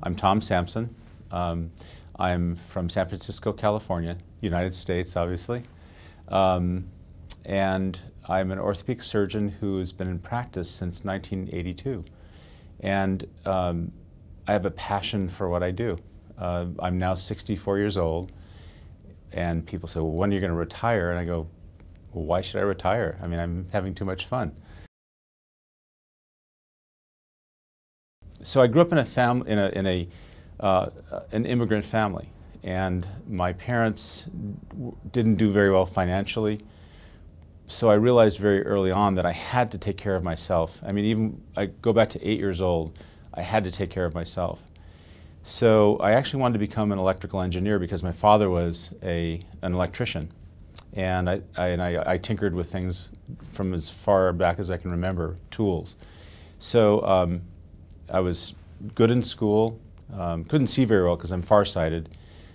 I'm Tom Sampson. I'm from San Francisco, California, United States, obviously. And I'm an orthopedic surgeon who has been in practice since 1982. And I have a passion for what I do. I'm now 64 years old, and people say, well, when are you going to retire? And I go, well, why should I retire? I mean, I'm having too much fun. So I grew up in a family, an immigrant family, and my parents didn't do very well financially. So I realized very early on that I had to take care of myself. I mean, even I go back to 8 years old, I had to take care of myself. So I actually wanted to become an electrical engineer because my father was an electrician, and I tinkered with things from as far back as I can remember, tools. So I was good in school, couldn't see very well because I'm farsighted,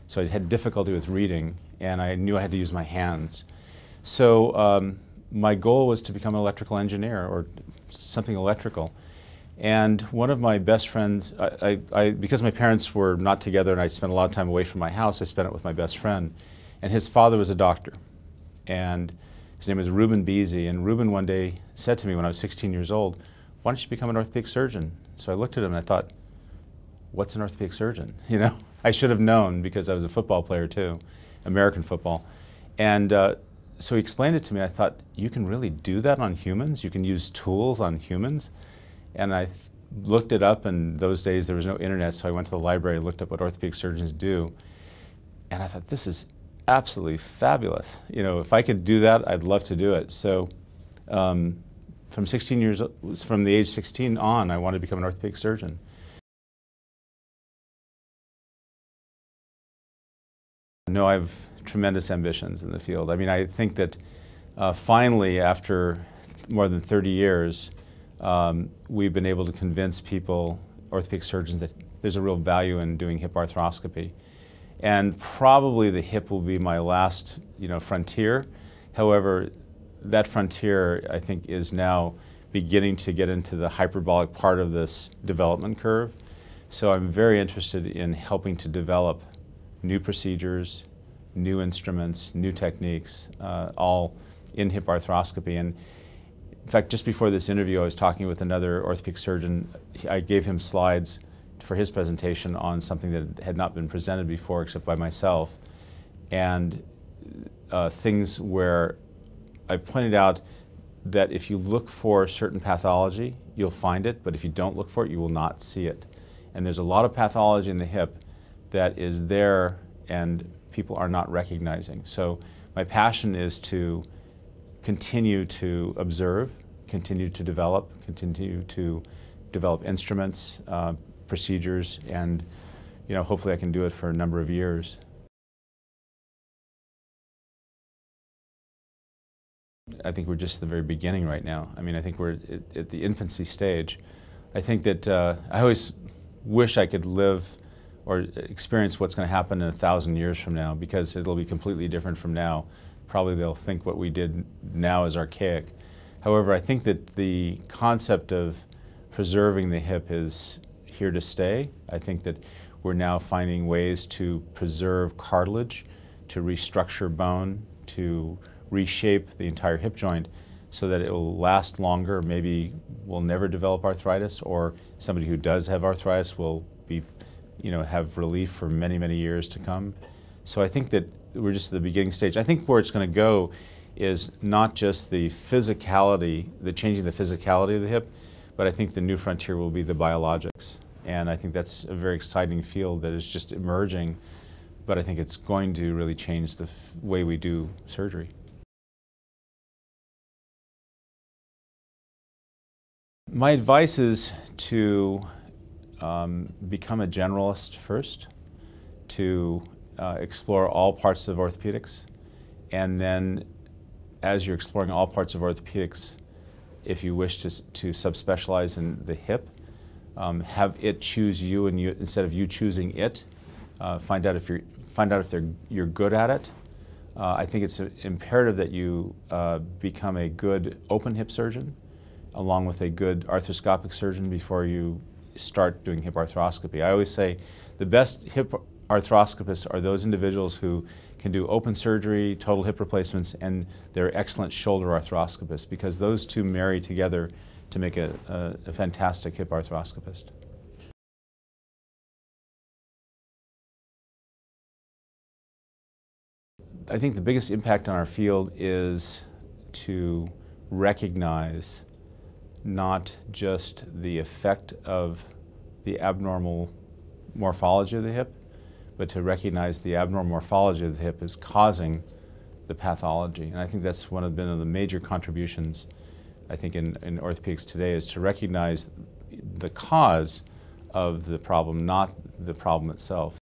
so I had difficulty with reading, and I knew I had to use my hands. So my goal was to become an electrical engineer or something electrical. And one of my best friends, because my parents were not together and I spent a lot of time away from my house, I spent it with my best friend. And his father was a doctor. And his name was Reuben Beasy. And Reuben one day said to me when I was 16 years old, why don't you become an orthopedic surgeon? So I looked at him and I thought, what's an orthopedic surgeon? You know, I should have known because I was a football player too, American football. And so he explained it to me. I thought, you can really do that on humans? You can use tools on humans? And I looked it up, and those days there was no internet, so I went to the library and looked up what orthopedic surgeons do. And I thought, this is absolutely fabulous. You know, if I could do that, I'd love to do it. So from the age 16 on, I wanted to become an orthopedic surgeon. No, I have tremendous ambitions in the field. I mean, I think that finally, after more than 30 years, we've been able to convince people, orthopedic surgeons, that there's a real value in doing hip arthroscopy. And probably the hip will be my last, frontier. However, that frontier, I think, is now beginning to get into the hyperbolic part of this development curve. So I'm very interested in helping to develop new procedures, new instruments, new techniques, all in hip arthroscopy. And in fact, just before this interview, I was talking with another orthopedic surgeon. I gave him slides for his presentation on something that had not been presented before except by myself, and things where I pointed out that if you look for certain pathology, you'll find it, but if you don't look for it, you will not see it. And there's a lot of pathology in the hip that is there and people are not recognizing. So my passion is to continue to observe, continue to develop instruments, procedures, and hopefully I can do it for a number of years. I think we're just at the very beginning right now. I mean, I think we're at the infancy stage. I think that I always wish I could live or experience what's going to happen in 1,000 years from now, because it'll be completely different from now. Probably they'll think what we did now is archaic. However, I think that the concept of preserving the hip is here to stay. I think that we're now finding ways to preserve cartilage, to restructure bone, to reshape the entire hip joint so that it will last longer. Maybe we'll never develop arthritis, or somebody who does have arthritis will be, have relief for many, many years to come. So I think that we're just at the beginning stage. I think where it's going to go is not just the physicality, changing the physicality of the hip, but I think the new frontier will be the biologics. And I think that's a very exciting field that is just emerging, but I think it's going to really change the way we do surgery. My advice is to become a generalist first, to explore all parts of orthopedics, and then as you're exploring all parts of orthopedics, if you wish to subspecialize in the hip, have it choose you, and instead of you choosing it, find out if you're good at it. I think it's imperative that you become a good open hip surgeon, along with a good arthroscopic surgeon before you start doing hip arthroscopy. I always say the best hip arthroscopists are those individuals who can do open surgery, total hip replacements, and they're excellent shoulder arthroscopists, because those two marry together to make a fantastic hip arthroscopist. I think the biggest impact on our field is to recognize not just the effect of the abnormal morphology of the hip, but to recognize the abnormal morphology of the hip is causing the pathology. And I think that's one of the major contributions, I think, in orthopedics today, is to recognize the cause of the problem, not the problem itself.